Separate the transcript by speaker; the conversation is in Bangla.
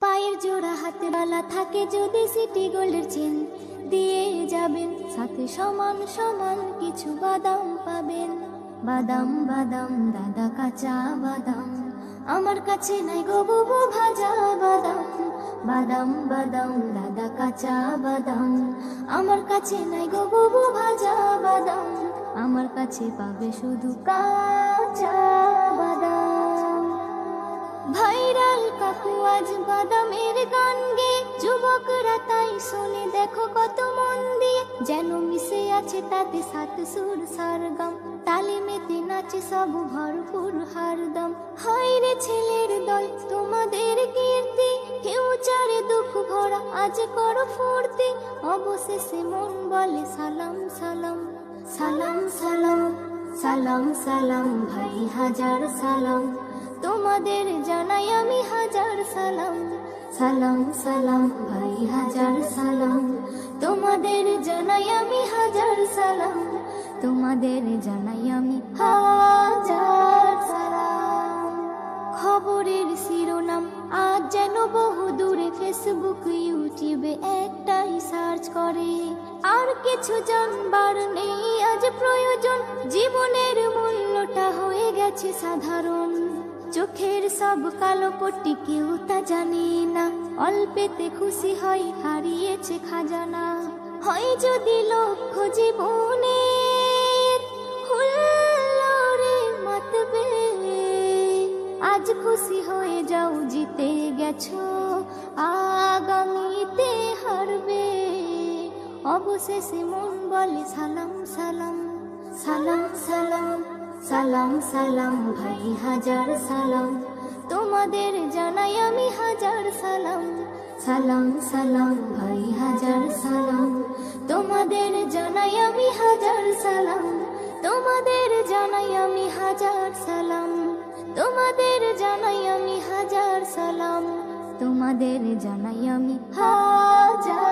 Speaker 1: পায়ের জোড়া হাতে বালা থাকে যদি সিটি গোল্ডের চেন দিয়ে যাবেন, সাথে সমান সমান কিছু বাদাম পাবেন। বাদাম বাদাম দাদা কাঁচা বাদাম, আমার কাছে নাই গো বুবু ভাজা বাদাম। বাদাম বাদাম দাদা কাঁচা বাদাম, আমার কাছে নাই গো বুবু ভাজা বাদাম। আমার কাছে পাবে শুধু কাঁচা বাদাম। ভাইরাল কাকু আজ বাদামের গান গে, যুবকরা তাই শুনে দেখো কত মন দিয়ে, যেন মিশে আছে তাতে সাত সুর সারগাম, তালে মেতে নাচে সব ভরপুর হারদম। হায় রে ছেলের দল তোমাদের কীর্তি, ফিউচারে দুঃখ ভরা আজ করো ফুর্তি। অবশেষে মন বলে সালাম সালাম সালাম সালাম সালাম সালাম, ভাই হাজার সালাম তোমাদের জানাই আমি হাজার সালাম। সালাম সালাম ভাই হাজার সালাম, তোমাদের জানাই আমি হাজার সালাম। তোমাদের জানাই আমি হাজার সালাম। খবরের শিরোনাম আজ যেন বহু দূরে, ফেসবুক ইউটিউবে একটাই সার্চ করে। আর কিছু জানবার নেই আজ প্রয়োজন, জীবনের মূল্যটা হয়ে গেছে সাধারণ। চোখের সব কালো পট্টি কেউ তা জানে না, অল্পেতে খুশি হয় হারিয়েছে খাজানা। হয় যদি লক্ষ্য জীবনের হুল্লোড়ে মাতবে, আজ খুশি হয়ে যাও জিতে গেছো, আগামীতে হারবে। অবশেষে মন বলে সালাম সালাম সালাম সালাম সালাম সালাম, ভাই হাজার সালাম তোমাদের জানাই আমি হাজার সালাম। সালাম সালাম ভাই হাজার সালাম, তোমাদের জানাই আমি হাজার সালাম। তোমাদের জানাই আমি হাজার সালাম, তোমাদের জানাই আমি হাজার সালাম। তোমাদের জানাই আমি হাজার